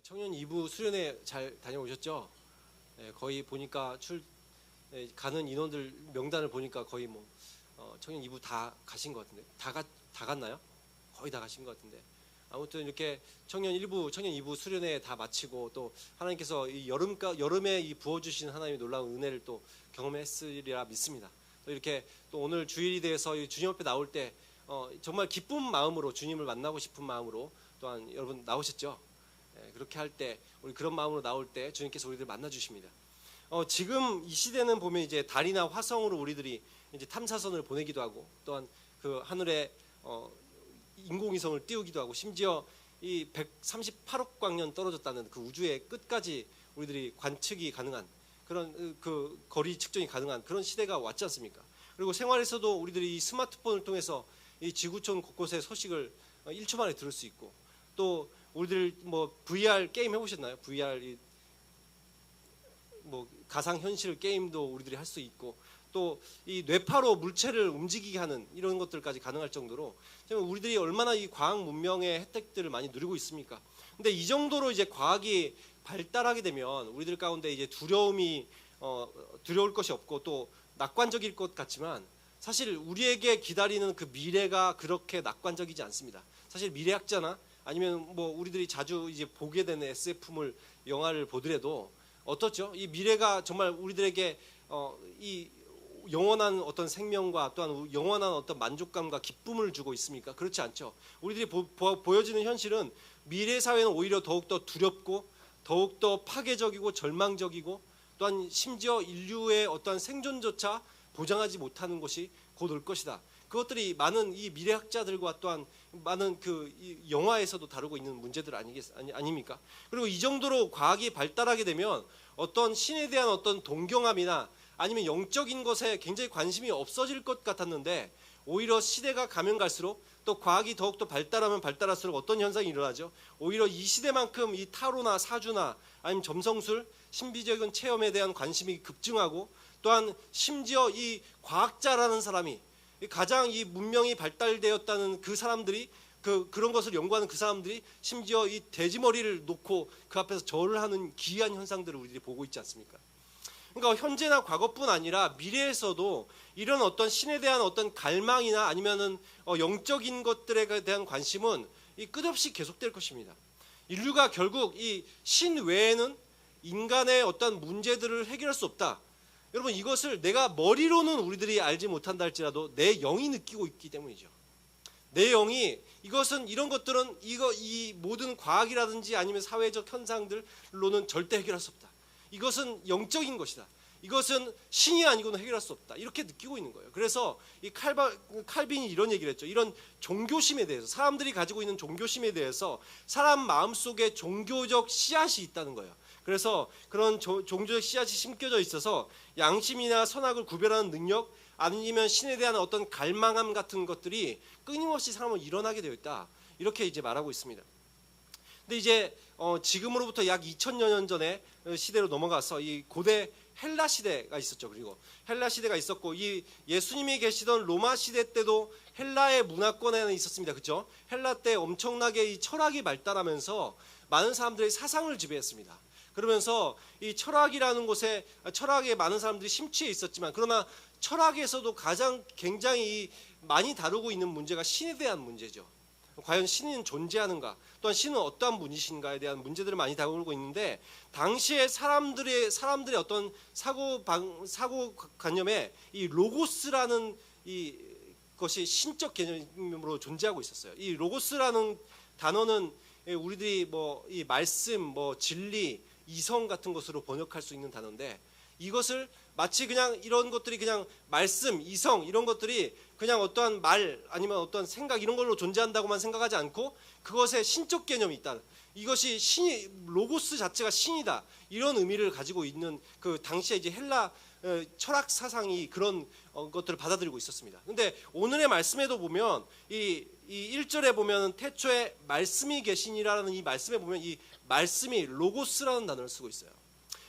청년 2부 수련회 잘 다녀오셨죠? 거의 보니까 가는 인원들 명단을 보니까 거의 청년 2부 다 가신 것 같은데 다 갔나요? 거의 다 가신 것 같은데 아무튼 이렇게 청년 1부, 청년 2부 수련회 다 마치고 또 하나님께서 이 여름에 이 부어주신 하나님의 놀라운 은혜를 또 경험했으리라 믿습니다. 또 이렇게 또 오늘 주일이 돼서 주님 앞에 나올 때 정말 기쁜 마음으로 주님을 만나고 싶은 마음으로 또한 여러분 나오셨죠? 그렇게 할 때 우리 그런 마음으로 나올 때 주님께서 우리들 만나 주십니다. 지금 이 시대는 보면 이제 달이나 화성으로 우리들이 이제 탐사선을 보내기도 하고 또한 그 하늘에 인공위성을 띄우기도 하고 심지어 이 138억 광년 떨어졌다는 그 우주의 끝까지 우리들이 관측이 가능한 그런 그 거리 측정이 가능한 그런 시대가 왔지 않습니까? 그리고 생활에서도 우리들이 이 스마트폰을 통해서 이 지구촌 곳곳의 소식을 1초 만에 들을 수 있고 또 우리들 VR 게임 해보셨나요? VR 가상 현실 게임도 우리들이 할 수 있고 또 이 뇌파로 물체를 움직이게 하는 이런 것들까지 가능할 정도로 우리들이 얼마나 이 과학 문명의 혜택들을 많이 누리고 있습니까? 근데 이 정도로 이제 과학이 발달하게 되면 우리들 가운데 이제 두려울 것이 없고 또 낙관적일 것 같지만 사실 우리에게 기다리는 그 미래가 그렇게 낙관적이지 않습니다. 사실 미래학자나 아니면 우리들이 자주 이제 보게 되는 SF물 영화를 보더라도 어떻죠? 이 미래가 정말 우리들에게 이 영원한 어떤 생명과 또한 영원한 어떤 만족감과 기쁨을 주고 있습니까? 그렇지 않죠. 우리들이 보여지는 현실은 미래 사회는 오히려 더욱더 두렵고 더욱더 파괴적이고 절망적이고 또한 심지어 인류의 어떤 생존조차 보장하지 못하는 것이 곧 올 것이다. 그것들이 많은 이 미래학자들과 또한 많은 이 영화에서도 다루고 있는 문제들 아닙니까? 그리고 이 정도로 과학이 발달하게 되면 어떤 신에 대한 어떤 동경함이나 아니면 영적인 것에 굉장히 관심이 없어질 것 같았는데 오히려 시대가 가면 갈수록 또 과학이 더욱더 발달하면 발달할수록 어떤 현상이 일어나죠? 오히려 이 시대만큼 이 타로나 사주나 아니면 점성술, 신비적인 체험에 대한 관심이 급증하고 또한 심지어 이 과학자라는 사람이 가장 이 문명이 발달되었다는 그 사람들이 그런 것을 연구하는 그 사람들이 심지어 이 돼지머리를 놓고 그 앞에서 절을 하는 기이한 현상들을 우리들이 보고 있지 않습니까? 그러니까 현재나 과거뿐 아니라 미래에서도 이런 어떤 신에 대한 어떤 갈망이나 아니면은 영적인 것들에 대한 관심은 끝없이 계속될 것입니다. 인류가 결국 이 신 외에는 인간의 어떤 문제들을 해결할 수 없다. 여러분 이것을 내가 머리로는 우리들이 알지 못한다 할지라도 내 영이 느끼고 있기 때문이죠. 내 영이 이런 것들은 이 모든 과학이라든지 아니면 사회적 현상들로는 절대 해결할 수 없다. 이것은 영적인 것이다. 이것은 신이 아니고는 해결할 수 없다. 이렇게 느끼고 있는 거예요. 그래서 이 칼빈이 이런 얘기를 했죠. 이런 종교심에 대해서 사람들이 가지고 있는 종교심에 대해서 사람 마음속에 종교적 씨앗이 있다는 거예요. 그래서 그런 종교적 씨앗이 심겨져 있어서 양심이나 선악을 구별하는 능력 아니면 신에 대한 어떤 갈망함 같은 것들이 끊임없이 사람은 일어나게 되어 있다. 이렇게 이제 말하고 있습니다. 근데 이제 지금으로부터 약 2000여 년 전에 시대로 넘어가서 이 고대 헬라 시대가 있었죠. 그리고 헬라 시대가 있었고 이 예수님이 계시던 로마 시대 때도 헬라의 문화권에는 있었습니다. 그렇죠? 헬라 때 엄청나게 이 철학이 발달하면서 많은 사람들의 사상을 지배했습니다. 그러면서 이 철학이라는 곳에 철학에 많은 사람들이 심취해 있었지만 그러나 철학에서도 가장 굉장히 많이 다루고 있는 문제가 신에 대한 문제죠. 과연 신은 존재하는가? 또한 신은 어떠한 분이신가에 대한 문제들을 많이 다루고 있는데 당시에 사람들의 어떤 사고관념에 이 로고스라는 이 것이 신적 개념으로 존재하고 있었어요. 이 로고스라는 단어는 우리들이 이 말씀, 진리, 이성 같은 것으로 번역할 수 있는 단어인데 이것을 마치 그냥 이런 것들이 그냥 말씀, 이성 이런 것들이 그냥 어떠한 말 아니면 어떤 생각 이런 걸로 존재한다고만 생각하지 않고 그것에 신적 개념이 있다. 이것이 신이 로고스 자체가 신이다. 이런 의미를 가지고 있는 그 당시에 이제 헬라 철학 사상이 그런 것들을 받아들이고 있었습니다. 근데 오늘의 말씀에도 보면 이 1절에 보면 태초에 말씀이 계시니라는 이 말씀에 보면 이 말씀이 로고스라는 단어를 쓰고 있어요.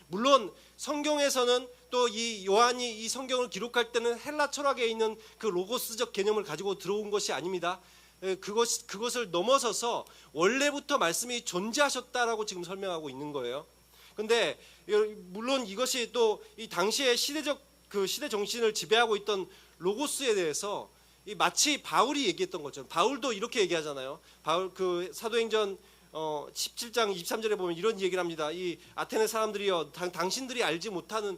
물론 성경에서는 또 이 요한이 이 성경을 기록할 때는 헬라 철학에 있는 그 로고스적 개념을 가지고 들어온 것이 아닙니다. 그것을 넘어서서 원래부터 말씀이 존재하셨다라고 지금 설명하고 있는 거예요. 근데 물론 이것이 또 이 당시의 시대적 그 시대 정신을 지배하고 있던 로고스에 대해서 마치 바울이 얘기했던 것처럼, 바울도 이렇게 얘기하잖아요. 바울 그 사도행전 17장 23절에 보면 이런 얘기를 합니다. 이 아테네 사람들이여, 당신들이 알지 못하는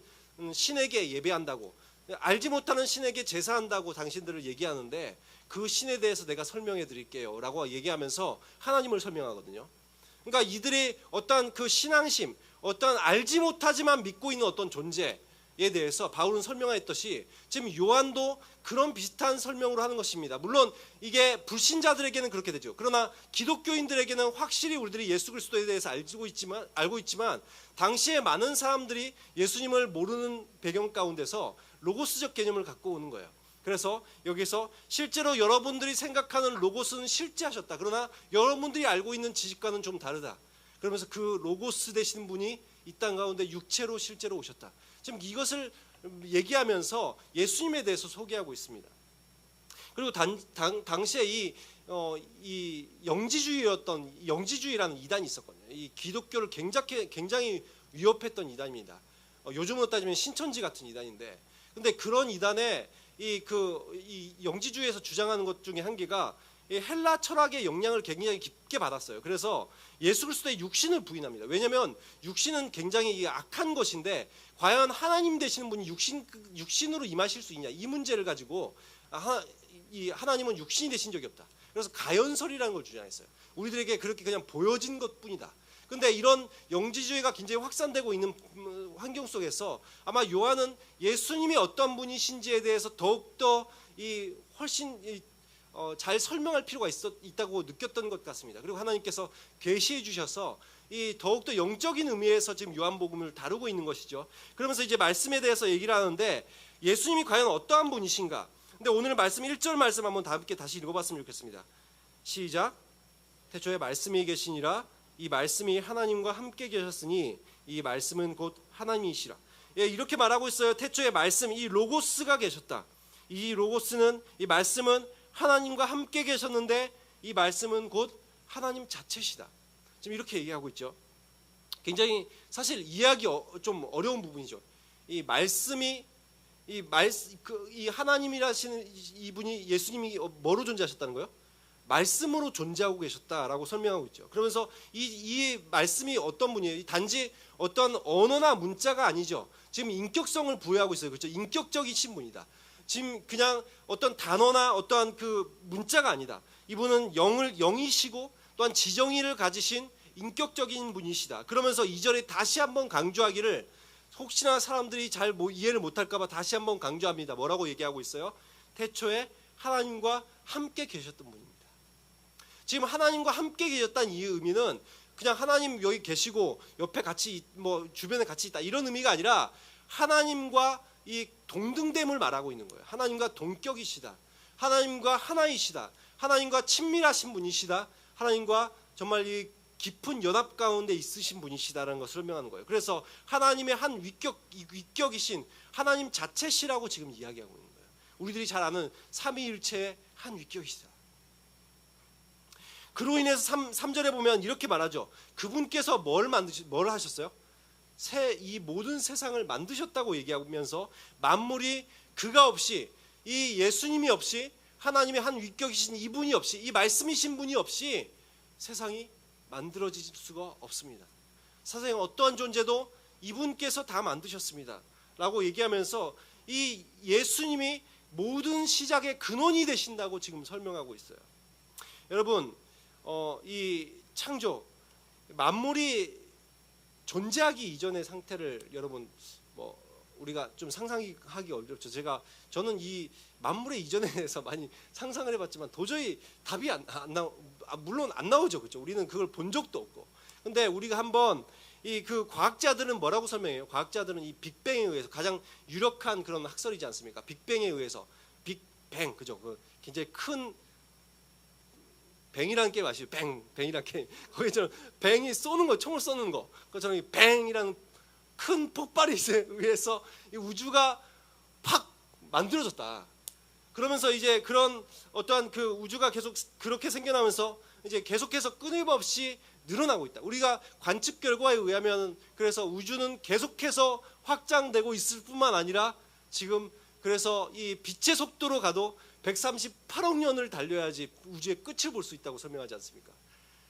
신에게 예배한다고, 알지 못하는 신에게 제사한다고 당신들을 얘기하는데 그 신에 대해서 내가 설명해 드릴게요 라고 얘기하면서 하나님을 설명하거든요. 그러니까 이들의 어떤 그 신앙심, 어떤 알지 못하지만 믿고 있는 어떤 존재에 대해서 바울은 설명했듯이 지금 요한도 그런 비슷한 설명으로 하는 것입니다. 물론 이게 불신자들에게는 그렇게 되죠. 그러나 기독교인들에게는 확실히 우리들이 예수 그리스도에 대해서 알고 있지만 당시에 많은 사람들이 예수님을 모르는 배경 가운데서 로고스적 개념을 갖고 오는 거예요. 그래서 여기서 실제로 여러분들이 생각하는 로고스는 실제하셨다. 그러나 여러분들이 알고 있는 지식과는 좀 다르다. 그러면서 그 로고스 되신 분이 이 땅 가운데 육체로 실제로 오셨다. 지금 이것을 얘기하면서 예수님에 대해서 소개하고 있습니다. 그리고 당시에 이 영지주의라는 이단이 있었거든요. 이 기독교를 굉장히 위협했던 이단입니다. 요즘으로 따지면 신천지 같은 이단인데, 근데 그런 이단에 이 영지주의에서 주장하는 것 중에 한 개가 이 헬라 철학의 영향을 굉장히 깊게 받았어요. 그래서 예수 그리스도의 육신을 부인합니다. 왜냐하면 육신은 굉장히 악한 것인데 과연 하나님 되시는 분이 육신으로 임하실 수 있냐, 이 문제를 가지고 하나님은 육신이 되신 적이 없다. 그래서 가연설이라는 걸 주장했어요. 우리들에게 그렇게 그냥 보여진 것뿐이다. 근데 이런 영지주의가 굉장히 확산되고 있는 환경 속에서 아마 요한은 예수님이 어떤 분이신지에 대해서 더욱더 훨씬 잘 설명할 필요가 있다고 느꼈던 것 같습니다. 그리고 하나님께서 계시해 주셔서 더욱더 영적인 의미에서 지금 요한복음을 다루고 있는 것이죠. 그러면서 이제 말씀에 대해서 얘기를 하는데 예수님이 과연 어떠한 분이신가. 근데 오늘 말씀 1절 말씀 한번 함께 다시 읽어봤으면 좋겠습니다. 시작. 태초에 말씀이 계시니라. 이 말씀이 하나님과 함께 계셨으니 이 말씀은 곧 하나님이시라. 이렇게 말하고 있어요. 태초에 말씀, 이 로고스가 계셨다. 이 말씀은 하나님과 함께 계셨는데 이 말씀은 곧 하나님 자체시다. 지금 이렇게 얘기하고 있죠. 굉장히 사실 이해하기 좀 어려운 부분이죠. 이 말씀이 이 하나님이라시는 이분이, 예수님이 뭐로 존재하셨다는 거예요? 말씀으로 존재하고 계셨다라고 설명하고 있죠. 그러면서 이 말씀이 어떤 분이에요? 단지 어떤 언어나 문자가 아니죠. 지금 인격성을 부여하고 있어요. 그렇죠? 인격적이신 분이다. 지금 그냥 어떤 단어나 어떠한 그 문자가 아니다. 이분은 영이시고 또한 지정의를 가지신 인격적인 분이시다. 그러면서 2절에 다시 한번 강조하기를, 혹시나 사람들이 잘 이해를 못할까 봐 다시 한번 강조합니다. 뭐라고 얘기하고 있어요? 태초에 하나님과 함께 계셨던 분입니다. 지금 하나님과 함께 계셨다는 이 의미는 그냥 하나님 여기 계시고 옆에 같이 주변에 같이 있다 이런 의미가 아니라 하나님과 이 동등됨을 말하고 있는 거예요. 하나님과 동격이시다. 하나님과 하나이시다. 하나님과 친밀하신 분이시다. 하나님과 정말 이 깊은 연합 가운데 있으신 분이시다라는 것을 설명하는 거예요. 그래서 하나님의 한 위격이신 하나님 자체시라고 지금 이야기하고 있는 거예요. 우리들이 잘 아는 삼위일체의 한 위격이시다. 그로 인해서 3절에 보면 이렇게 말하죠. 그분께서 뭘 하셨어요? 이 모든 세상을 만드셨다고 얘기하면서 만물이 그가 없이, 이 예수님이 없이, 하나님의 한 위격이신 이분이 없이, 이 말씀이신 분이 없이 세상이 만들어질 수가 없습니다. 세상에 어떠한 존재도 이분께서 다 만드셨습니다 라고 얘기하면서 이 예수님이 모든 시작의 근원이 되신다고 지금 설명하고 있어요. 여러분, 이 창조, 만물이 존재하기 이전의 상태를 여러분 우리가 좀 상상하기 어렵죠. 저는 이 만물의 이전에 대해서 많이 상상을 해봤지만 도저히 답이 물론 안 나오죠, 그렇죠? 우리는 그걸 본 적도 없고. 근데 우리가 한번 그 과학자들은 뭐라고 설명해요? 과학자들은 이 빅뱅에 의해서, 가장 유력한 그런 학설이지 않습니까? 빅뱅에 의해서, 빅뱅, 그죠? 그 굉장히 큰 뱅이라는 게임 아시죠? 뱅이라는 게임. 거기처럼 뱅이 쏘는 거, 총을 쏘는 거. 그처럼 이 뱅이라는 큰 폭발에 의해서 이 우주가 팍 만들어졌다. 그러면서 이제 그런 어떠한 그 우주가 계속 그렇게 생겨나면서 이제 계속해서 끊임없이 늘어나고 있다. 우리가 관측 결과에 의하면 그래서 우주는 계속해서 확장되고 있을 뿐만 아니라 지금 그래서 이 빛의 속도로 가도 138억 년을 달려야지 우주의 끝을 볼 수 있다고 설명하지 않습니까?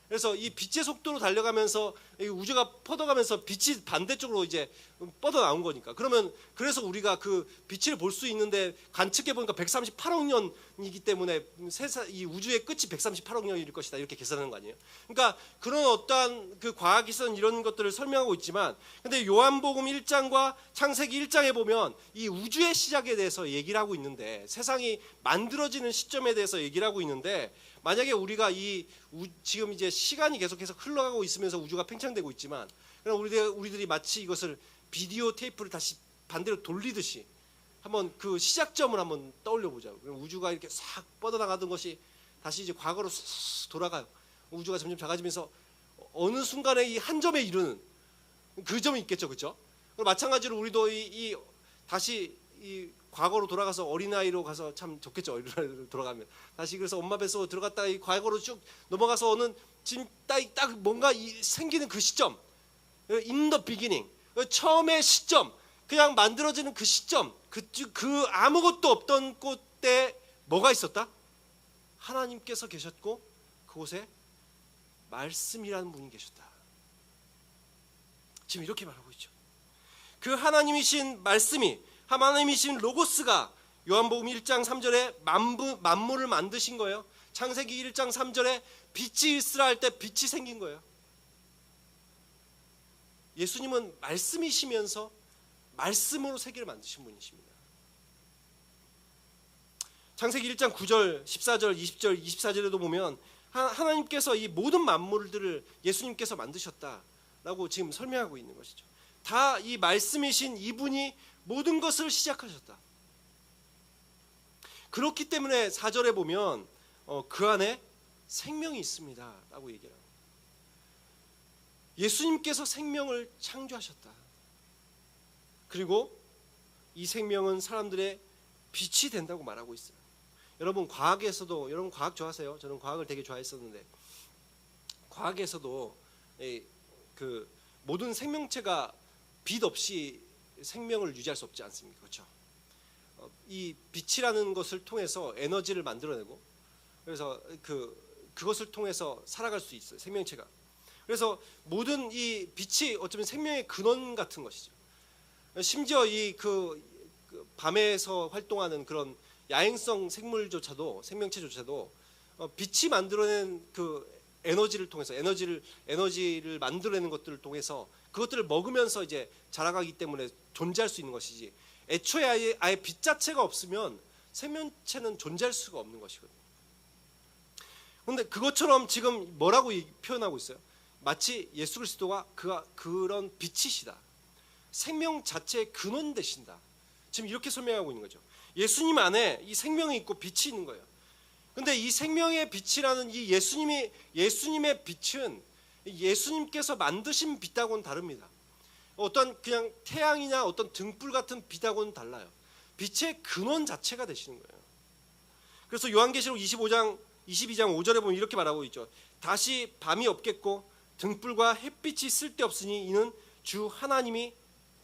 그래서 이 빛의 속도로 달려가면서 이 우주가 뻗어가면서 빛이 반대쪽으로 이제 뻗어 나온 거니까. 그러면 그래서 우리가 그 빛을 볼 수 있는데 관측해 보니까 138억 년이기 때문에 이 우주의 끝이 138억 년일 것이다 이렇게 계산하는 거 아니에요? 그러니까 그런 어떠한 그 과학에서는 이런 것들을 설명하고 있지만, 근데 요한복음 1장과 창세기 1장에 보면 이 우주의 시작에 대해서 얘기를 하고 있는데, 세상이 만들어지는 시점에 대해서 얘기를 하고 있는데, 만약에 우리가 지금 이제 시간이 계속해서 흘러가고 있으면서 우주가 팽창되고 있지만, 그럼 우리들이 마치 이것을 비디오 테이프를 다시 반대로 돌리듯이 한번 그 시작점을 한번 떠올려 보자. 우주가 이렇게 싹 뻗어나가던 것이 다시 이제 과거로 쑥 돌아가요. 우주가 점점 작아지면서 어느 순간에 이 한 점에 이르는 그 점이 있겠죠, 그렇죠? 마찬가지로 우리도 다시 이 과거로 돌아가서 어린아이로 가서 참 좋겠죠. 어린아이로 돌아가면 다시 그래서 엄마 뱃속으로 들어갔다가 이 과거로 쭉 넘어가서 어느 지금 딱 뭔가 생기는 그 시점, in the beginning, 처음의 시점, 그냥 만들어지는 그 시점, 그 아무것도 없던 곳에 뭐가 있었다? 하나님께서 계셨고 그곳에 말씀이라는 분이 계셨다. 지금 이렇게 말하고 있죠. 그 하나님이신 말씀이, 하나님이신 로고스가 요한복음 1장 3절에 만물을 만드신 거예요. 창세기 1장 3절에 빛이 있으라 할 때 빛이 생긴 거예요. 예수님은 말씀이시면서 말씀으로 세계를 만드신 분이십니다. 창세기 1장 9절, 14절, 20절, 24절에도 보면 하나님께서 이 모든 만물들을 예수님께서 만드셨다라고 지금 설명하고 있는 것이죠. 다 이 말씀이신 이분이 모든 것을 시작하셨다. 그렇기 때문에 4절에 보면 그 안에 생명이 있습니다 라고 얘기해요. 예수님께서 생명을 창조하셨다. 그리고 이 생명은 사람들의 빛이 된다고 말하고 있어요. 여러분 과학에서도, 여러분 과학 좋아하세요? 저는 과학을 되게 좋아했었는데, 과학에서도 그 모든 생명체가 빛 없이 생명을 유지할 수 없지 않습니까? 그렇죠? 이 빛이라는 것을 통해서 에너지를 만들어내고, 그래서 그것을 통해서 살아갈 수 있어요, 생명체가. 그래서 모든 이 빛이 어쩌면 생명의 근원 같은 것이죠. 심지어 그 밤에서 활동하는 그런 야행성 생물조차도, 생명체조차도 빛이 만들어낸 그 에너지를 통해서 에너지를 만들어내는 것들을 통해서 그것들을 먹으면서 이제 자라가기 때문에 존재할 수 있는 것이지, 애초에 아예 빛 자체가 없으면 생명체는 존재할 수가 없는 것이거든요. 그런데 그것처럼 지금 뭐라고 표현하고 있어요? 마치 예수 그리스도가 그런 빛이시다, 생명 자체의 근원 되신다, 지금 이렇게 설명하고 있는 거죠. 예수님 안에 이 생명이 있고 빛이 있는 거예요. 근데 이 생명의 빛이라는 이 예수님의 빛은 예수님께서 만드신 빛하고는 다릅니다. 어떤 그냥 태양이나 어떤 등불 같은 빛하고는 달라요. 빛의 근원 자체가 되시는 거예요. 그래서 요한계시록 22장 5절에 보면 이렇게 말하고 있죠. 다시 밤이 없겠고 등불과 햇빛이 쓸데없으니 이는 주 하나님이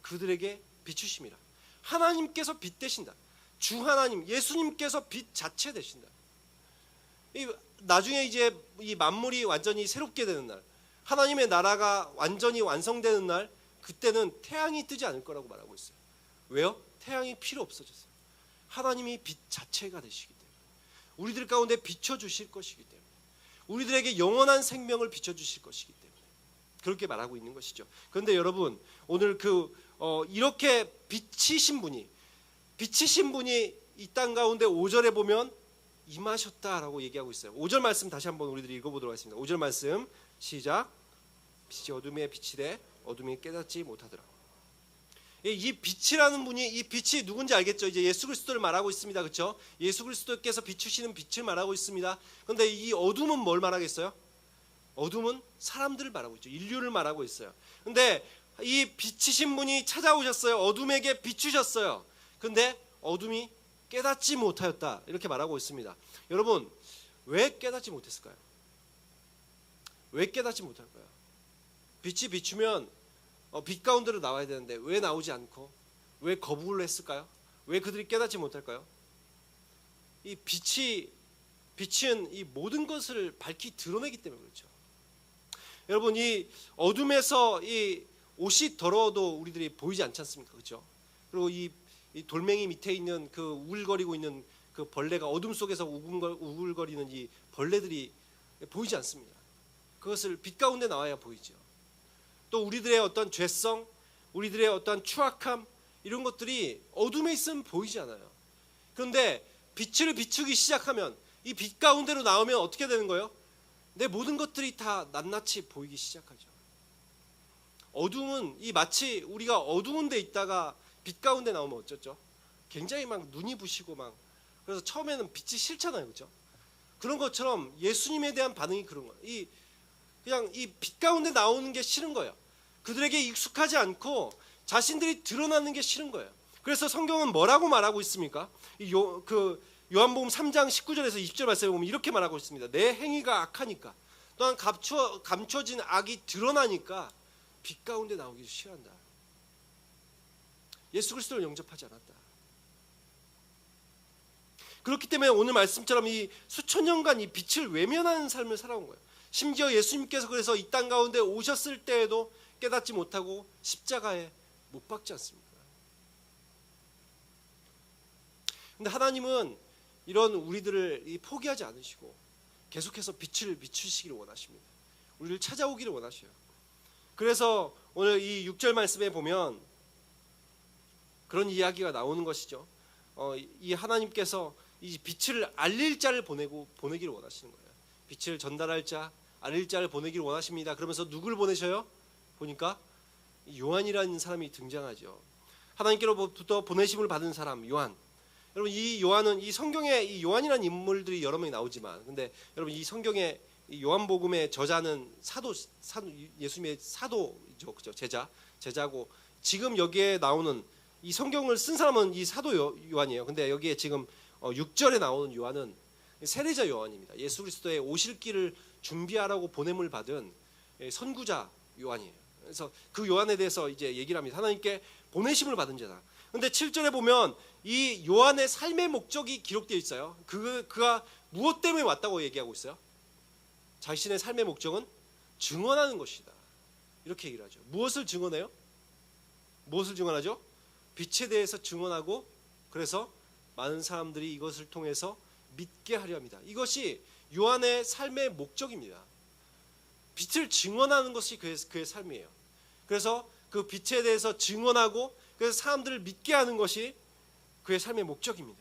그들에게 비추심이라. 하나님께서 빛 되신다. 주 하나님, 예수님께서 빛 자체 되신다. 나중에 이제 이 만물이 완전히 새롭게 되는 날, 하나님의 나라가 완전히 완성되는 날, 그때는 태양이 뜨지 않을 거라고 말하고 있어요. 왜요? 태양이 필요 없어졌어요. 하나님이 빛 자체가 되시기 때문에, 우리들 가운데 비춰주실 것이기 때문에, 우리들에게 영원한 생명을 비춰주실 것이기 때문에 그렇게 말하고 있는 것이죠. 그런데 여러분, 오늘 이렇게 빛이신 분이 이 땅 가운데 5절에 보면 임하셨다라고 얘기하고 있어요. 5절 말씀 다시 한번 우리들이 읽어보도록 하겠습니다. 5절 말씀 시작. 빛이 어둠에 비치되 어둠이 깨닫지 못하더라. 이 빛이라는 분이, 이 빛이 누군지 알겠죠? 이제 예수 그리스도를 말하고 있습니다. 그렇죠? 예수 그리스도께서 비추시는 빛을 말하고 있습니다. 그런데 이 어둠은 뭘 말하겠어요? 어둠은 사람들을 말하고 있죠. 인류를 말하고 있어요. 그런데 이 빛이신 분이 찾아오셨어요. 어둠에게 비추셨어요. 그런데 어둠이 깨닫지 못하였다 이렇게 말하고 있습니다. 여러분 왜 깨닫지 못했을까요? 왜 깨닫지 못할까요? 빛이 비추면 빛 가운데로 나와야 되는데 왜 나오지 않고 왜 거부를 했을까요? 왜 그들이 깨닫지 못할까요? 이 빛은 이 모든 것을 밝히 드러내기 때문에 그렇죠. 여러분 이 어둠에서 이 옷이 더러워도 우리들이 보이지 않지 않습니까? 그렇죠? 그리고 이 돌멩이 밑에 있는 그 우글거리고 있는 그 벌레가 어둠 속에서 우글거리는 이 벌레들이 보이지 않습니다. 그것을 빛 가운데 나와야 보이죠. 또 우리들의 어떤 죄성, 우리들의 어떤 추악함 이런 것들이 어둠에 있으면 보이지 않아요. 그런데 빛을 비추기 시작하면 이 빛 가운데로 나오면 어떻게 되는 거예요? 내 모든 것들이 다 낱낱이 보이기 시작하죠. 어둠은 이 마치 우리가 어두운 데 있다가 빛 가운데 나오면 어쩌죠? 굉장히 막 눈이 부시고 막 그래서 처음에는 빛이 싫잖아요, 그렇죠? 그런 것처럼 예수님에 대한 반응이 그런 거예요. 그냥 이 빛 가운데 나오는 게 싫은 거예요. 그들에게 익숙하지 않고 자신들이 드러나는 게 싫은 거예요. 그래서 성경은 뭐라고 말하고 있습니까? 요한복음 3장 19절에서 20절 말씀에 보면 이렇게 말하고 있습니다. 내 행위가 악하니까 또한 감춰진 악이 드러나니까 빛 가운데 나오기를 싫어한다. 예수 그리스도를 영접하지 않았다. 그렇기 때문에 오늘 말씀처럼 이 수천 년간 이 빛을 외면하는 삶을 살아온 거예요. 심지어 예수님께서 그래서 이 땅 가운데 오셨을 때에도 깨닫지 못하고 십자가에 못 박지 않습니까? 근데 하나님은 이런 우리들을 포기하지 않으시고 계속해서 빛을 비추시기를 원하십니다. 우리를 찾아오기를 원하셔요. 그래서 오늘 이 6절 말씀에 보면 그런 이야기가 나오는 것이죠. 이 하나님께서 이 빛을 알릴 자를 보내기를 원하시는 거예요. 빛을 전달할 자, 알릴 자를 보내기를 원하십니다. 그러면서 누구를 보내셔요? 보니까 요한이라는 사람이 등장하죠. 하나님께로부터 보내심을 받은 사람 요한. 여러분 이 요한은 이 성경에 이 요한이라는 인물들이 여러 명이 나오지만, 근데 여러분 이 성경에 이 요한복음의 저자는 사도 예수님의 사도죠, 그죠? 제자고 지금 여기에 나오는 이 성경을 쓴 사람은 이 사도 요한이에요. 근데 여기에 지금 6절에 나오는 요한은 세례자 요한입니다. 예수 그리스도의 오실 길을 준비하라고 보냄을 받은 선구자 요한이에요. 그래서 그 요한에 대해서 이제 얘기를 합니다. 하나님께 보내심을 받은 자다. 근데 7절에 보면 이 요한의 삶의 목적이 기록되어 있어요. 그가 무엇 때문에 왔다고 얘기하고 있어요? 자신의 삶의 목적은 증언하는 것이다. 이렇게 얘기를 하죠. 무엇을 증언해요? 무엇을 증언하죠? 빛에 대해서 증언하고 그래서 많은 사람들이 이것을 통해서 믿게 하려 합니다. 이것이 요한의 삶의 목적입니다. 빛을 증언하는 것이 그의 삶이에요. 그래서 그 빛에 대해서 증언하고 그래서 사람들을 믿게 하는 것이 그의 삶의 목적입니다.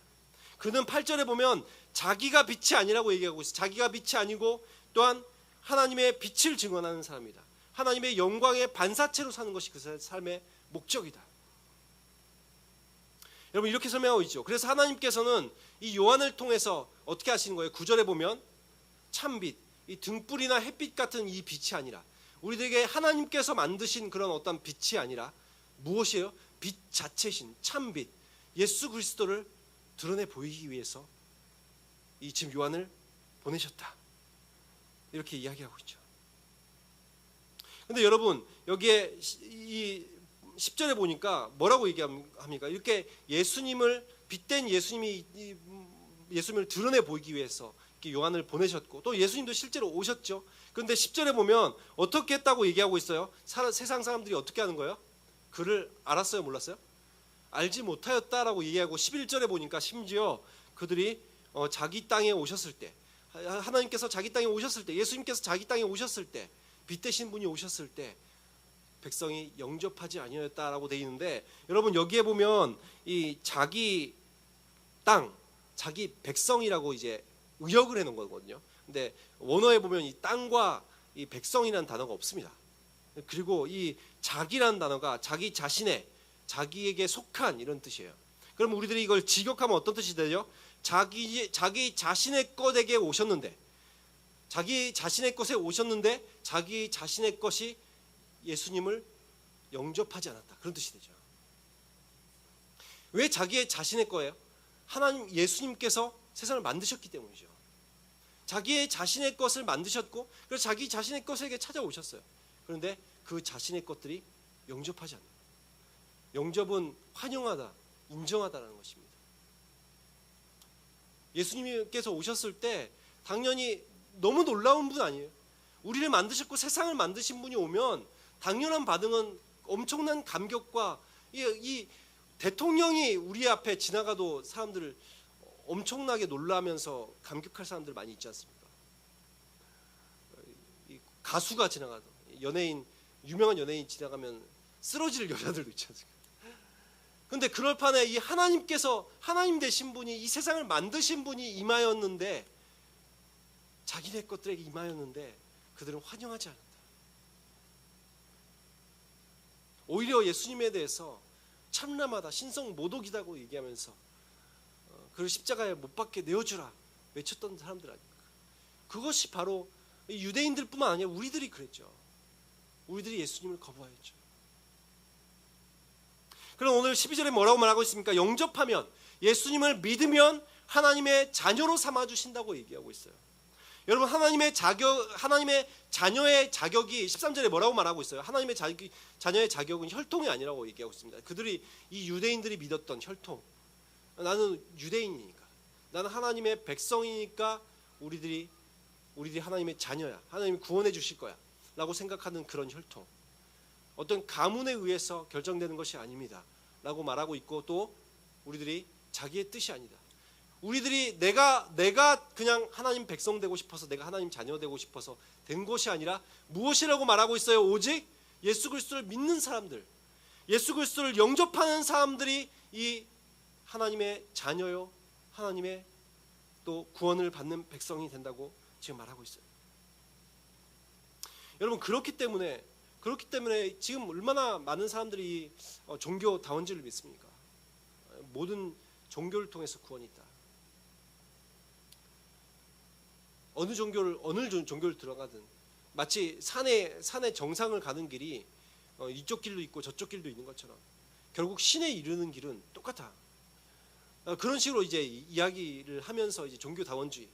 그는 8절에 보면 자기가 빛이 아니라고 얘기하고 있어요. 자기가 빛이 아니고 또한 하나님의 빛을 증언하는 사람이다. 하나님의 영광의 반사체로 사는 것이 그 삶의 목적이다. 여러분 이렇게 설명하고 있죠. 그래서 하나님께서는 이 요한을 통해서 어떻게 하시는 거예요? 9절에 보면 참빛, 이 등불이나 햇빛 같은 이 빛이 아니라 우리들에게 하나님께서 만드신 그런 어떤 빛이 아니라 무엇이에요? 빛 자체신 참빛 예수 그리스도를 드러내 보이기 위해서 이 지금 요한을 보내셨다. 이렇게 이야기하고 있죠. 근데 여러분 여기에 이 10절에 보니까 뭐라고 얘기합니까? 이렇게 예수님을 빛된 예수님을 드러내 보이기 위해서 요한을 보내셨고 또 예수님도 실제로 오셨죠. 그런데 10절에 보면 어떻게 했다고 얘기하고 있어요? 세상 사람들이 어떻게 하는 거예요? 그를 알았어요? 몰랐어요? 알지 못하였다라고 얘기하고 11절에 보니까 심지어 그들이 자기 땅에 오셨을 때 하나님께서 자기 땅에 오셨을 때 예수님께서 자기 땅에 오셨을 때 빛 되신 분이 오셨을 때 백성이 영접하지 아니하였다라고 되어 있는데 여러분 여기에 보면 이 자기 땅, 자기 백성이라고 이제 의역을 해놓은 거거든요. 근데 원어에 보면 이 땅과 이 백성이라는 단어가 없습니다. 그리고 이 자기라는 단어가 자기 자신의 자기에게 속한 이런 뜻이에요. 그럼 우리들이 이걸 직역하면 어떤 뜻이 되죠? 자기 자신의 것에게 오셨는데 자기 자신의 것에 오셨는데 자기 자신의 것이 예수님을 영접하지 않았다. 그런 뜻이 되죠. 왜 자기의 자신의 거예요? 하나님 예수님께서 세상을 만드셨기 때문이죠. 자기의 자신의 것을 만드셨고 그래서 자기 자신의 것에게 찾아오셨어요. 그런데 그 자신의 것들이 영접하지 않는, 영접은 환영하다, 인정하다라는 것입니다. 예수님께서 오셨을 때 당연히 너무 놀라운 분 아니에요. 우리를 만드셨고 세상을 만드신 분이 오면 당연한 반응은 엄청난 감격과 이 대통령이 우리 앞에 지나가도 사람들을 엄청나게 놀라면서 감격할 사람들 많이 있지 않습니까? 이 가수가 지나가도, 연예인, 유명한 연예인 지나가면 쓰러질 여자들도 있지 않습니까? 근데 그럴 판에 이 하나님께서, 하나님 되신 분이, 이 세상을 만드신 분이 임하였는데, 자기네 것들에게 임하였는데 그들은 환영하지 않는다. 오히려 예수님에 대해서 참람하다, 신성 모독이다고 얘기하면서 그를 십자가에 못 박게 내어주라 외쳤던 사람들 아닙니까? 그것이 바로 유대인들뿐만 아니라 우리들이 그랬죠. 우리들이 예수님을 거부하였죠. 그럼 오늘 12절에 뭐라고 말하고 있습니까? 영접하면, 예수님을 믿으면 하나님의 자녀로 삼아주신다고 얘기하고 있어요. 여러분, 하나님의 자녀의 자격이 13절에 뭐라고 말하고 있어요? 하나님의 자녀의 자격은 혈통이 아니라고 얘기하고 있습니다. 그들이, 이 유대인들이 믿었던 혈통, 나는 유대인이니까, 나는 하나님의 백성이니까 우리들이 하나님의 자녀야, 하나님이 구원해 주실 거야 라고 생각하는 그런 혈통, 어떤 가문에 의해서 결정되는 것이 아닙니다 라고 말하고 있고, 또 우리들이 자기의 뜻이 아니다, 우리들이 내가 그냥 하나님 백성 되고 싶어서, 내가 하나님 자녀 되고 싶어서 된 것이 아니라 무엇이라고 말하고 있어요? 오직 예수 그리스도를 믿는 사람들, 예수 그리스도를 영접하는 사람들이 이 하나님의 자녀요, 하나님의 또 구원을 받는 백성이 된다고 지금 말하고 있어요. 여러분, 그렇기 때문에 지금 얼마나 많은 사람들이 종교 다원주의를 믿습니까? 모든 종교를 통해서 구원이 있다. 어느 종교를 들어가든 마치 산의 정상을 가는 길이 이쪽 길도 있고 저쪽 길도 있는 것처럼 결국 신에 이르는 길은 똑같아. 그런 식으로 이제 이야기를 하면서 이제 종교 다원주의를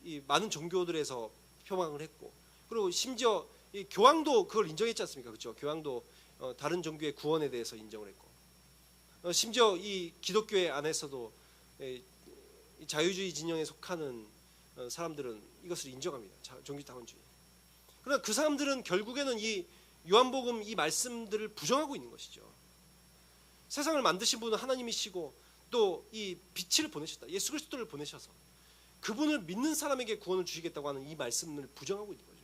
이 많은 종교들에서 표방을 했고, 그리고 심지어 이 교황도 그걸 인정했지 않습니까? 그렇죠? 교황도 다른 종교의 구원에 대해서 인정을 했고, 심지어 이 기독교회 안에서도 자유주의 진영에 속하는 사람들은 이것을 인정합니다. 종교 다원주의. 그러나 그 사람들은 결국에는 이 요한복음 이 말씀들을 부정하고 있는 것이죠. 세상을 만드신 분은 하나님이시고 또 이 빛을 보내셨다, 예수 그리스도를 보내셔서 그분을 믿는 사람에게 구원을 주시겠다고 하는 이 말씀을 부정하고 있는 거죠.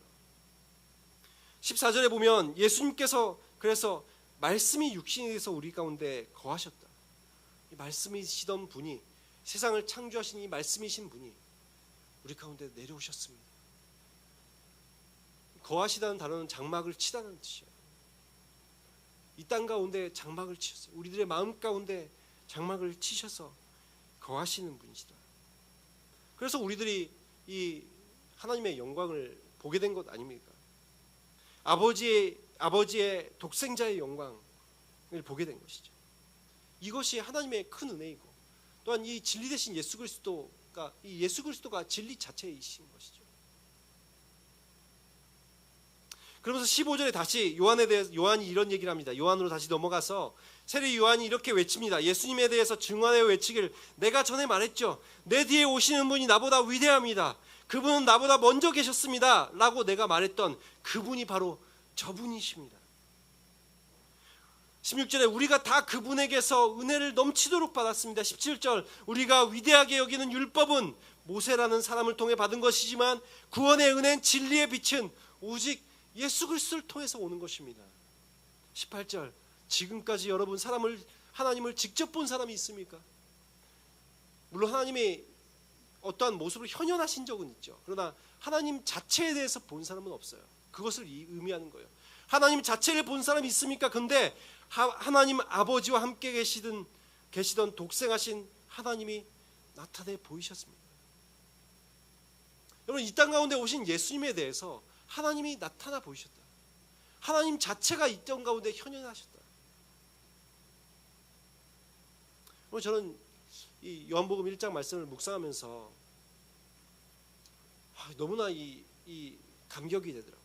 14절에 보면 예수님께서 그래서 말씀이 육신이 돼서 우리 가운데 거하셨다. 이 말씀이시던 분이, 세상을 창조하신 이 말씀이신 분이 우리 가운데 내려오셨습니다. 거하시다는 단어는 장막을 치다는 뜻이에요. 이 땅 가운데 장막을 치셨어요. 우리들의 마음 가운데 장막을 치셔서 거하시는 분이시다. 그래서 우리들이 이 하나님의 영광을 보게 된 것 아닙니까? 아버지의 독생자의 영광을 보게 된 것이죠. 이것이 하나님의 큰 은혜이고, 또한 이 진리 되신 예수 그리스도가 진리 자체이신 것이죠. 그러면서 15절에 다시 요한이 이런 얘기를 합니다. 요한으로 다시 넘어가서 세례 요한이 이렇게 외칩니다. 예수님에 대해서 증언하여 외치기를, 내가 전에 말했죠. 내 뒤에 오시는 분이 나보다 위대합니다. 그분은 나보다 먼저 계셨습니다 라고 내가 말했던 그분이 바로 저분이십니다. 16절에 우리가 다 그분에게서 은혜를 넘치도록 받았습니다. 17절, 우리가 위대하게 여기는 율법은 모세라는 사람을 통해 받은 것이지만 구원의 은혜는, 진리의 빛은 오직 예수 그리스도를 통해서 오는 것입니다. 18절, 지금까지 여러분 하나님을 직접 본 사람이 있습니까? 물론 하나님이 어떠한 모습으로 현현하신 적은 있죠. 그러나 하나님 자체에 대해서 본 사람은 없어요. 그것을 의미하는 거예요. 하나님 자체를 본 사람이 있습니까? 근데 하나님 아버지와 함께 계시던 독생하신 하나님이 나타내 보이셨습니다. 여러분, 이 땅 가운데 오신 예수님에 대해서 하나님이 나타나 보이셨다. 하나님 자체가 이 땅 가운데 현현하셨다. 저는 이 요한복음 1장 말씀을 묵상하면서 너무나 이 감격이 되더라고요.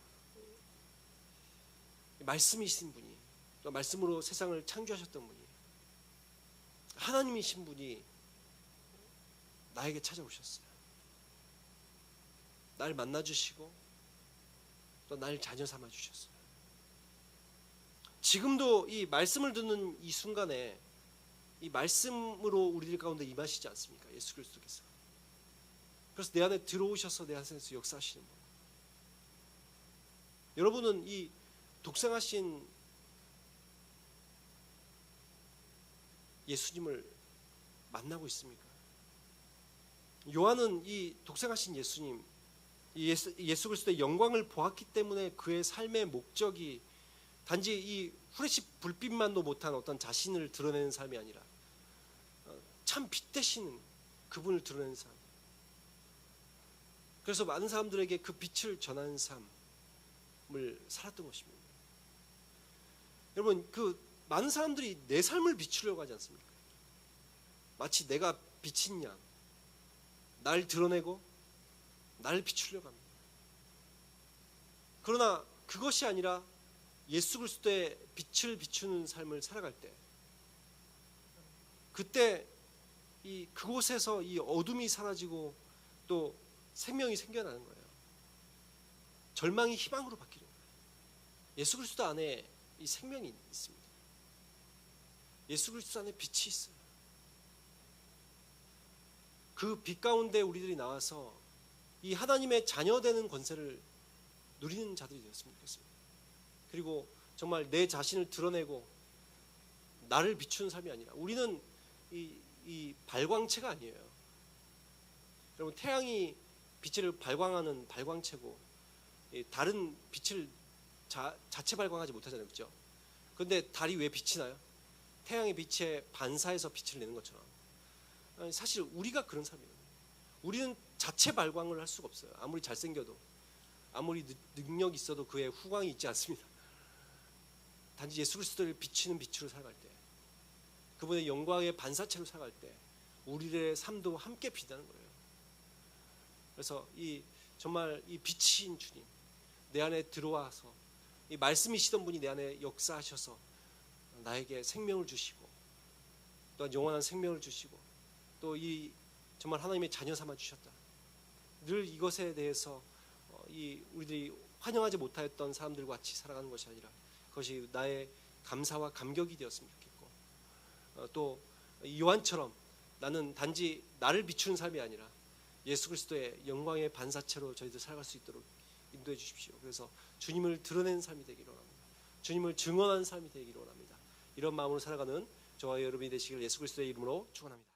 말씀이신 분이, 또 말씀으로 세상을 창조하셨던 분이, 하나님이신 분이 나에게 찾아오셨어요. 나를 만나주시고 또 나를 자녀 삼아 주셨어요. 지금도 이 말씀을 듣는 이 순간에 이 말씀으로 우리들 가운데 임하시지 않습니까? 예수 그리스도께서. 그래서 내 안에 들어오셔서 내 안에서 역사하시는 분. 여러분은 이 독생하신 예수님을 만나고 있습니까? 요한은 이 독생하신 예수님, 예수 그리스도의 영광을 보았기 때문에 그의 삶의 목적이 단지 이 후레쉬 불빛만도 못한 어떤 자신을 드러내는 삶이 아니라 참 빛 되시는 그분을 드러내는 삶. 그래서 많은 사람들에게 그 빛을 전하는 삶을 살았던 것입니다. 여러분, 그 많은 사람들이 내 삶을 비추려고 하지 않습니까? 마치 내가 빛인 양, 날 드러내고 나를 비추려고 합니다. 그러나 그것이 아니라 예수 그리스도의 빛을 비추는 삶을 살아갈 때, 그때 이 그곳에서 이 어둠이 사라지고 또 생명이 생겨나는 거예요. 절망이 희망으로 바뀌는 거예요. 예수 그리스도 안에 이 생명이 있습니다. 예수 그리스도 안에 빛이 있어요. 그 빛 가운데 우리들이 나와서 이 하나님의 자녀되는 권세를 누리는 자들이 되었으면 좋겠습니다. 그리고 정말 내 자신을 드러내고 나를 비추는 삶이 아니라, 우리는 이 발광체가 아니에요. 여러분, 태양이 빛을 발광하는 발광체고 다른 빛을 자체 발광하지 못하잖아요, 그렇죠? 그런데 달이 왜 빛이 나요? 태양의 빛에 반사해서 빛을 내는 것처럼. 사실 우리가 그런 삶이에요. 우리는 자체 발광을 할 수가 없어요. 아무리 잘생겨도, 아무리 능력이 있어도 그에 후광이 있지 않습니다. 단지 예수 그리스도를 비치는 빛으로 살아갈 때, 그분의 영광의 반사체로 살아갈 때 우리의 삶도 함께 빛나는 거예요. 그래서 정말 이 빛인 주님, 내 안에 들어와서 이 말씀이시던 분이 내 안에 역사하셔서 나에게 생명을 주시고 또한 영원한 생명을 주시고 또 이 정말 하나님의 자녀 삼아 주셨다. 늘 이것에 대해서 우리들이 환영하지 못하였던 사람들과 같이 살아가는 것이 아니라 그것이 나의 감사와 감격이 되었으면 좋겠고, 또 요한처럼 나는 단지 나를 비추는 삶이 아니라 예수 그리스도의 영광의 반사체로 저희들 살아갈 수 있도록 인도해 주십시오. 그래서 주님을 드러내는 삶이 되기를 원합니다. 주님을 증언하는 삶이 되기를 원합니다. 이런 마음으로 살아가는 저와 여러분이 되시길 예수 그리스도의 이름으로 축원합니다.